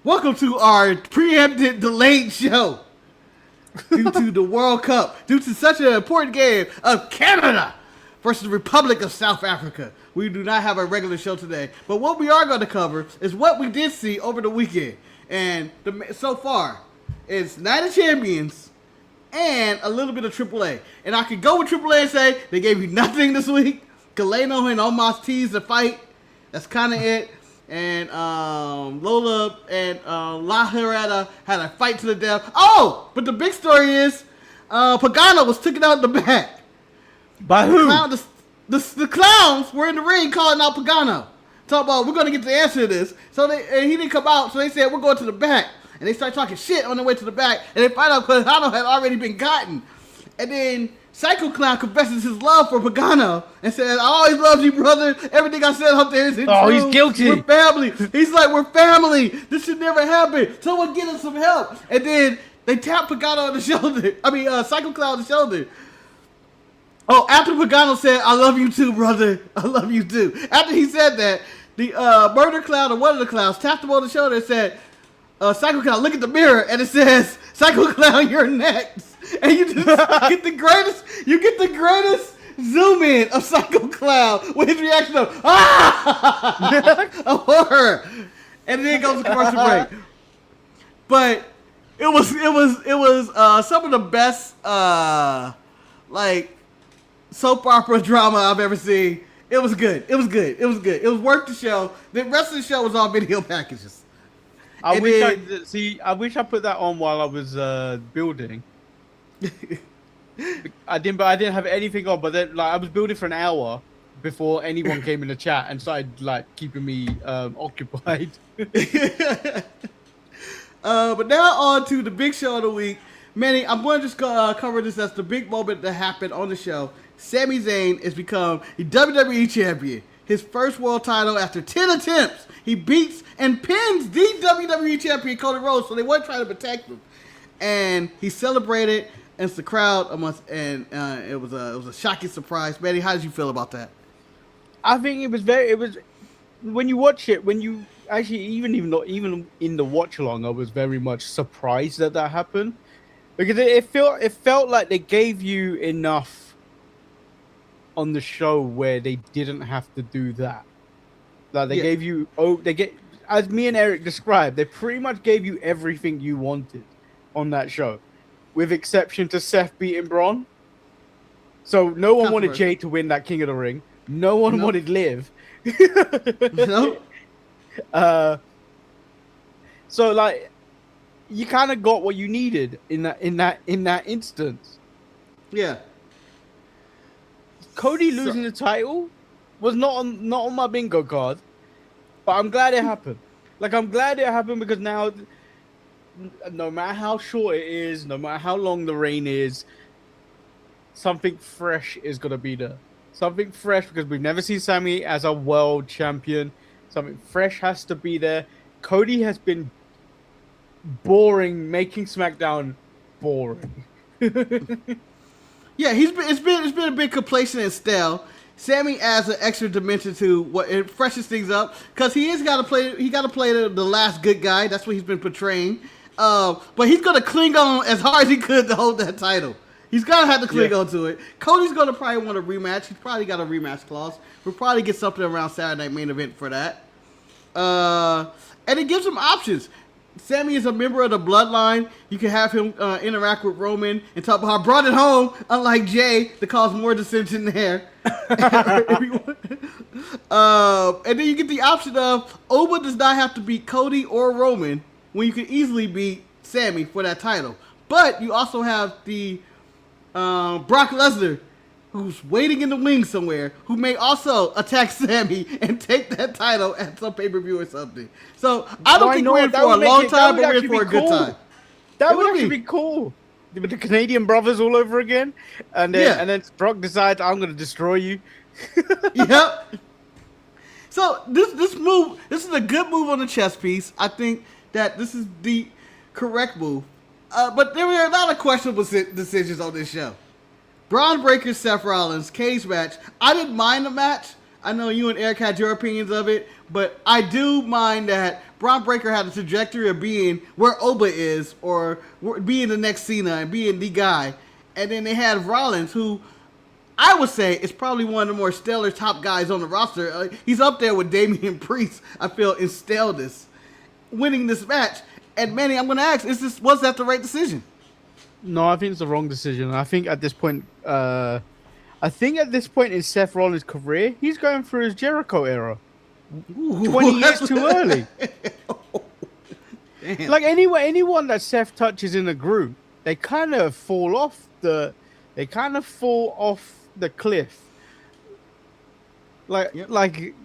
Welcome to our preempted delayed show due to the World Cup, due to such an important game of Canada versus the Republic of South Africa. We do not have a regular show today, but what we are going to cover is what we did see over the weekend. And so far, it's Night of Champions and a little bit of AAA. And I could go with AAA and say they gave you nothing this week. Galeno and Omos teased the fight. That's kind of it. And Lola and La Herrera had a fight to the death. Oh, but the big story is Pagano was taken out in the back. By who? The clowns were in the ring calling out Pagano. Talking about, we're going to get the answer to this. And he didn't come out, so they said, we're going to the back. And they start talking shit on their way to the back. And they find out Pagano had already been gotten. And then Psycho Clown confesses his love for Pagano and says, I always loved you, brother. Everything I said up there is true. He's guilty. We're family. He's like, we're family. This should never happen. Someone get us some help. And then they tap Pagano on the shoulder. Psycho Clown on the shoulder. Oh, after Pagano said, I love you too, brother. I love you too. After he said that, the murder clown or one of the clowns tapped him on the shoulder and said, Psycho Clown, look at the mirror. And it says, Psycho Clown, you're next. And you just get the greatest zoom in of Psycho Clown with his reaction of of horror. And then it goes to commercial break. But it was some of the best soap opera drama I've ever seen. It was good. It was worth the show. The rest of the show was all video packages. I wish I put that on while I was building. I didn't have anything on, but then I was building for an hour before anyone came in the chat and started keeping me occupied. But now on to the big show of the week. Manny, I'm going to just cover this as the big moment that happened on the show. Sami Zayn has become the WWE champion. His first world title after 10 attempts. He beats and pins the WWE champion Cody Rhodes, so they weren't trying to protect him. And he celebrated as the crowd it was a shocking surprise. Manny, how did you feel about that? I think it was when you watch it, when you actually even in the watch along, I was very much surprised that happened. Because it felt like they gave you enough on the show where they didn't have to do that. Like they gave you as me and Eric described, they pretty much gave you everything you wanted on that show, with exception to Seth beating Braun. So no one wanted Jay to win that King of the Ring. No one wanted Liv. No. So you kind of got what you needed in that instance. Yeah. Cody losing the title was not on my bingo card, but I'm glad it happened. I'm glad it happened because now, no matter how short it is, no matter how long the reign is, something fresh is gonna be there. Something fresh because we've never seen Sami as a world champion. Something fresh has to be there. Cody has been boring, making SmackDown boring. Yeah, it's been a bit complacent and stale. Sami adds an extra dimension to what it freshens things up because he got to play the last good guy. That's what he's been portraying. But he's gonna cling on as hard as he could to hold that title. He's gonna have to cling on to it. Cody's gonna probably want a rematch. He's probably got a rematch clause. We'll probably get something around Saturday Night Main Event for that. And it gives him options. Sami is a member of the Bloodline. You can have him interact with Roman and talk about how I brought it home, unlike Jay, to cause more dissension there. And then you get the option of Oba does not have to beat Cody or Roman when you can easily beat Sami for that title. But you also have the Brock Lesnar, who's waiting in the wings somewhere, who may also attack Sami and take that title at some pay-per-view or something. So I don't think we're in for a long time, but we're in for a good time. That would actually be cool. With the Canadian brothers all over again. And then Brock decides, I'm going to destroy you. Yep. So this is a good move on the chess piece. I think that this is the correct move. But there were a lot of questionable decisions on this show. Braun Breaker, Seth Rollins, cage match. I didn't mind the match. I know you and Eric had your opinions of it, but I do mind that Braun Breaker had a trajectory of being where Oba is, or being the next Cena and being the guy. And then they had Rollins, who I would say is probably one of the more stellar top guys on the roster. He's up there with Damian Priest, I feel, in staleness, winning this match. And Manny, I'm going to ask, was that the right decision? No, I think it's the wrong decision. I think at this point, in Seth Rollins' career, he's going through his Jericho era. 20 years too early. Damn. Like anyone that Seth touches in a group, they kind of fall off the cliff. Like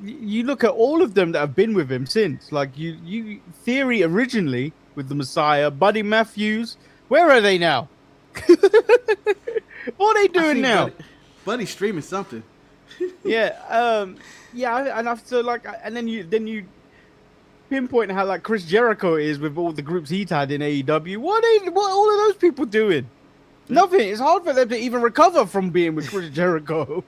you look at all of them that have been with him since. Like you Theory originally with the Messiah, Buddy Matthews. Where are they now? What are they doing now? Buddy's streaming something. Yeah, and after and then you pinpoint how like Chris Jericho is with all the groups he's had in AEW. What are all of those people doing? Nothing. It's hard for them to even recover from being with Chris Jericho.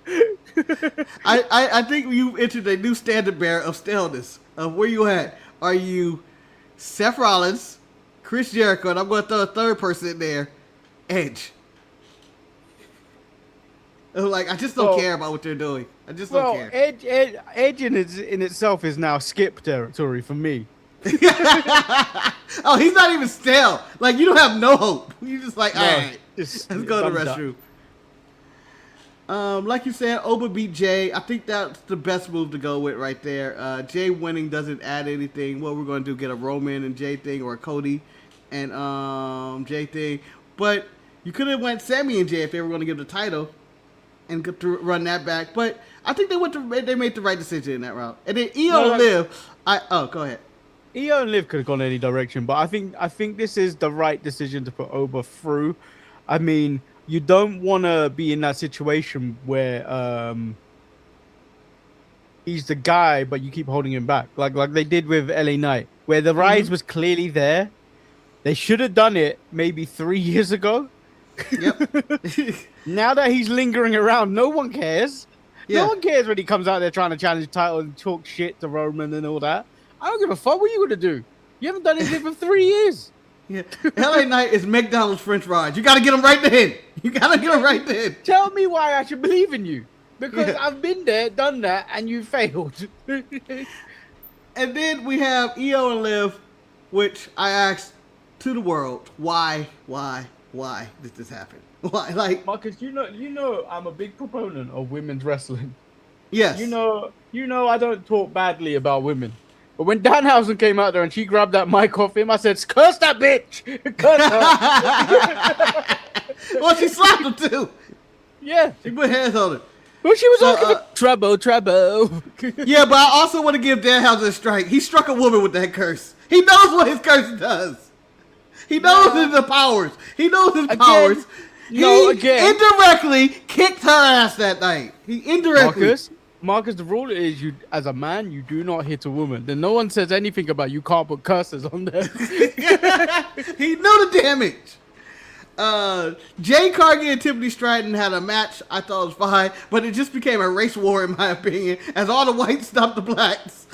I think you entered a new standard bearer of staleness. Of where you at? Are you Seth Rollins, Chris Jericho, and I'm going to throw a third person in there, Edge? Like, I just don't care about what they're doing. I just don't care. Edge in itself is now skip territory for me. Oh, he's not even stale. Like, you don't have no hope. You just like, all right, let's go to the restroom. Like you said, Oba beat Jay. I think that's the best move to go with right there. Jay winning doesn't add anything. What we're going to do, get a Roman and Jay thing, or a Cody and Jay thing. But you could have went Sami and Jay if they were going to give the title and get to run that back. But I think they made the right decision in that route. And then Io and Liv. Go ahead. Io and Liv could have gone any direction, but I think this is the right decision to put Oba through. I mean, you don't want to be in that situation where he's the guy, but you keep holding him back, like they did with LA Knight, where the rise was clearly there. They should have done it maybe 3 years ago. Yep. Now that he's lingering around, no one cares. Yeah. No one cares when he comes out there trying to challenge the title and talk shit to Roman and all that. I don't give a fuck. What are you going to do? You haven't done anything for 3 years. Yeah. LA Knight is McDonald's French fries. You got to get them right then. Tell me why I should believe in you. Because I've been there, done that, and you failed. And then we have Io and Liv, which I asked to the world, why did this happen? Why? Like, Marcus, you know I'm a big proponent of women's wrestling. Yes. You know I don't talk badly about women. But when Danhausen came out there and she grabbed that mic off him, I said, curse that bitch! Curse her! Well, she slapped him too. Yeah. She put hands on her. Well, she was like, trouble. Yeah, but I also want to give Danhausen a strike. He struck a woman with that curse. He knows what his curse does. He knows his powers. He knows his powers. He indirectly kicked her ass that night. He indirectly. Marcus, the rule is you, as a man, you do not hit a woman. Then no one says anything about you can't put curses on there. He knew the damage. Jay Cargill and Tiffany Stratton had a match. I thought it was fine, but it just became a race war in my opinion, as all the whites stopped the blacks,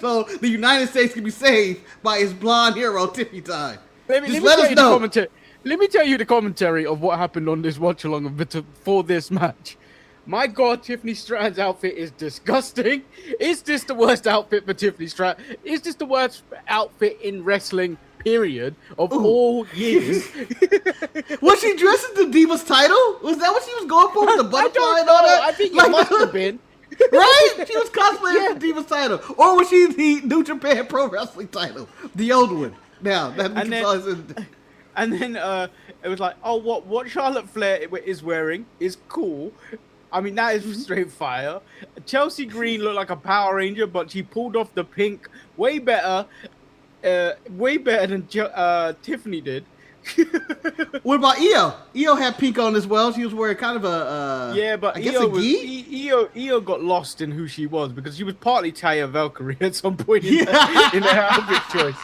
so the United States can be saved by his blonde hero Tiffy time. Let us know. Let me tell you the commentary of what happened on this watch along for this match. My God, Tiffany Stratton's outfit is disgusting. Is this the worst outfit for Tiffany Stratton? Is this the worst outfit in wrestling, period, of all years? Was she dressed as the Divas title? Was that what she was going for with the butterfly and all that? I think it must have been. Right? She was cosplaying the Divas title. Or was she the New Japan Pro Wrestling title? The old one. Now, and then it was like, oh, what Charlotte Flair is wearing is cool. I mean, that is straight fire. Chelsea Green looked like a Power Ranger, but she pulled off the pink way better than Tiffany did. What about Io? Io had pink on as well. She was wearing kind of a but Io got lost in who she was because she was partly Taya Valkyrie at some point in her outfit choice.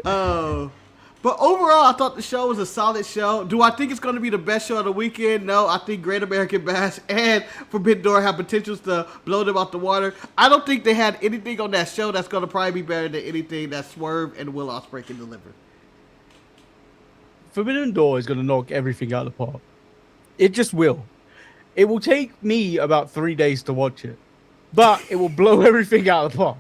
Oh, but overall, I thought the show was a solid show. Do I think it's going to be the best show of the weekend? No, I think Great American Bash and Forbidden Door have potentials to blow them out the water. I don't think they had anything on that show that's going to probably be better than anything that Swerve and Will Ospreay can deliver. Forbidden Door is going to knock everything out of the park. It just will. It will take me about 3 days to watch it, but it will blow everything out of the park.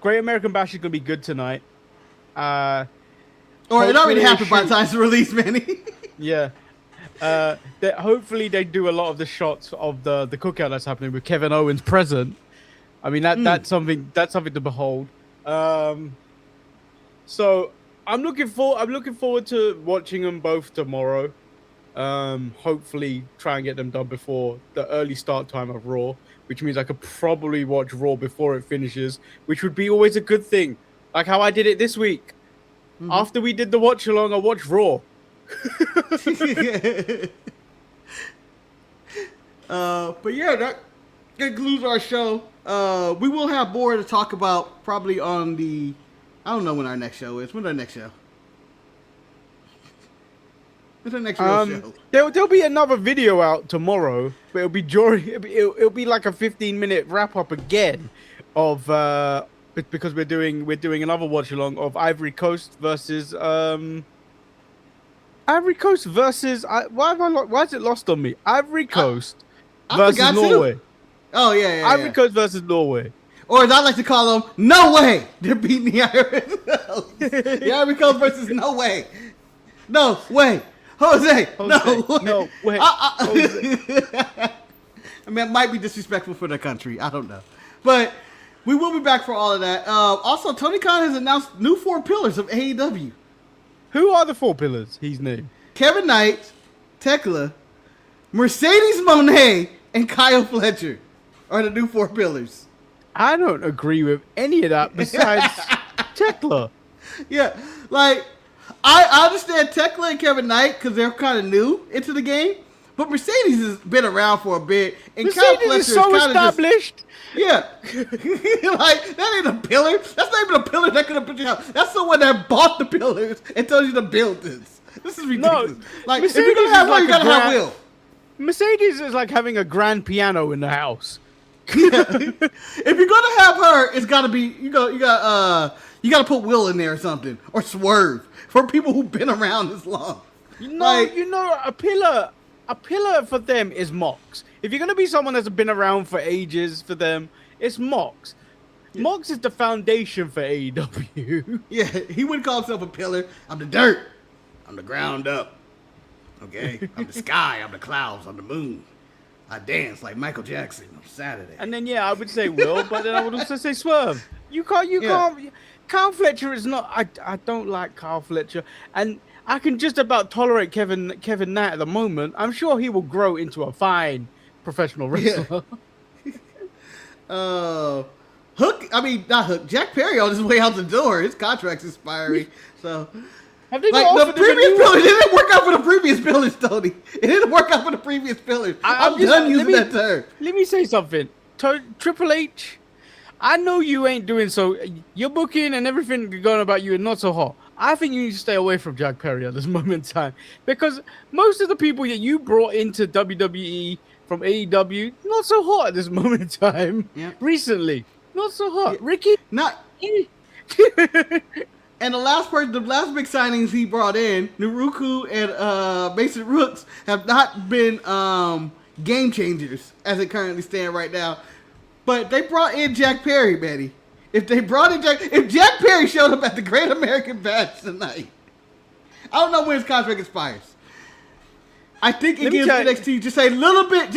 Great American Bash is going to be good tonight. Or it already happened by the time it's released, Manny. Yeah. Hopefully they do a lot of the shots of the cookout that's happening with Kevin Owens present. I mean that's something to behold. So I'm looking forward to watching them both tomorrow. Hopefully try and get them done before the early start time of Raw, which means I could probably watch Raw before it finishes, which would be always a good thing. Like how I did it this week. Mm-hmm. After we did the watch along, I watched Raw. But yeah, that concludes our show. We will have more to talk about probably on the... I don't know when our next show is. When's our next show? When's our next show? There'll be another video out tomorrow, but it'll be like a 15-minute wrap up again of because we're doing another watch along of Ivory Coast versus why is it lost on me? Ivory Coast versus Norway. Too. Oh yeah. Ivory Coast versus Norway. Or as I like to call them, no way they're beating the Irish. The Ivory Coast versus no way. No way. Jose. No way. I mean, it might be disrespectful for the country. I don't know. But we will be back for all of that. Also, Tony Khan has announced new 4 pillars of AEW. Who are the 4 pillars he's named? Kevin Knight, Tekla, Mercedes Moné, and Kyle Fletcher are the new 4 pillars. I don't agree with any of that besides Tekla. Yeah, like, I understand Tekla and Kevin Knight because they're kind of new into the game, but Mercedes has been around for a bit, and Kyle Fletcher is so established. Yeah, like that ain't a pillar. That's not even a pillar that could have put you out. That's someone that bought the pillars and told you to build this. This is ridiculous. No, like Mercedes, if you're gonna have one, you gotta have Will. Mercedes is like having a grand piano in the house. Yeah. If you're gonna have her, it's gotta be you gotta put Will in there or something, or Swerve for people who've been around this long. A pillar for them is Mox. If you're gonna be someone that's been around for ages for them, it's Mox. Yeah. Mox is the foundation for AEW. Yeah, he wouldn't call himself a pillar. I'm the dirt. I'm the ground up. Okay, I'm the sky. I'm the clouds. I'm the moon. I dance like Michael Jackson on Saturday. And then I would say Will, but then I would also say Swerve. You can't. Kyle Fletcher is not. I don't like Kyle Fletcher, and I can just about tolerate Kevin Knight at the moment. I'm sure he will grow into a fine professional wrestler. Yeah. Not Hook. Jack Perry on his way out the door. His contract's expiring. So. Have they the previous pillars, it didn't work out for the previous pillars, Tony. It didn't work out for the previous pillars. I'm done using that term. Let me say something. Triple H, I know you ain't doing so. Your booking and everything going about you are not so hot. I think you need to stay away from Jack Perry at this moment in time. Because most of the people that you brought into WWE from AEW, not so hot at this moment in time. Yeah. Recently. Not so hot. Yeah. Ricky? Not... And the last big signings he brought in, Naruku and Mason Rooks, have not been game changers as it currently stands right now. But they brought in Jack Perry, Manny. If Jack Perry showed up at the Great American Bash tonight, I don't know when his contract expires. I think it gives NXT just a little bit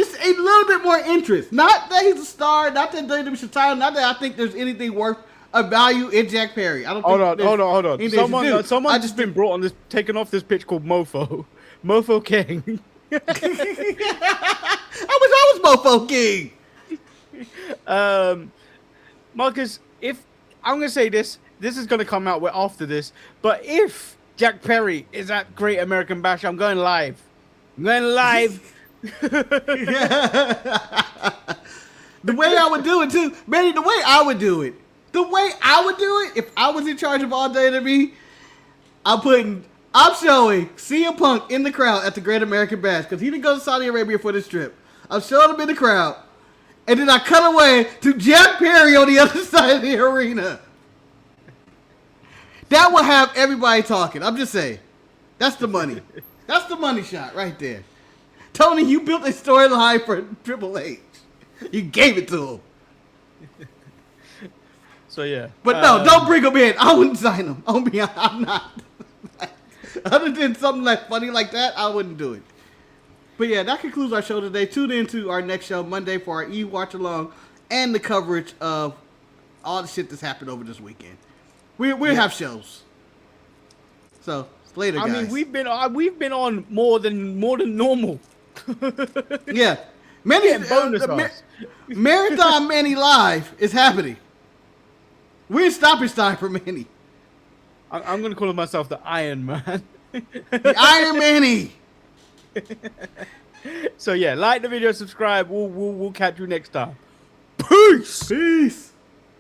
more interest. Not that he's a star, not that WWE should sign him, not that I think there's anything worth a value in Jack Perry. I don't. Hold on. Someone just been brought on this, taken off this pitch called Mofo. Mofo King. I wish I was Mofo King. Marcus, if I'm gonna say this is gonna come out after this, but if Jack Perry is at Great American Bash, I'm going live. The way I would do it too, Manny. The way I would do it The way I would do it, if I was in charge of all WWE, I'm showing CM Punk in the crowd at the Great American Bash because he didn't go to Saudi Arabia for this trip. I'm showing him in the crowd, and then I cut away to Jack Perry on the other side of the arena. That will have everybody talking. I'm just saying. That's the money. That's the money shot right there. Tony, you built a storyline for Triple H. You gave it to him. So yeah. But no, don't bring him in. I wouldn't sign him. I'm not. Other than something like funny like that, I wouldn't do it. But yeah, that concludes our show today. Tune in to our next show Monday for our watch along and the coverage of all the shit that's happened over this weekend. We'll have shows. So later, guys. I mean, we've been on more than normal. Yeah, Manny bonus Marathon Manny Live is happening. We're in stoppage time for Manny. I'm gonna call myself the Iron Man. The Iron Manny. So yeah, like the video, subscribe. We'll catch you next time. Peace. Peace.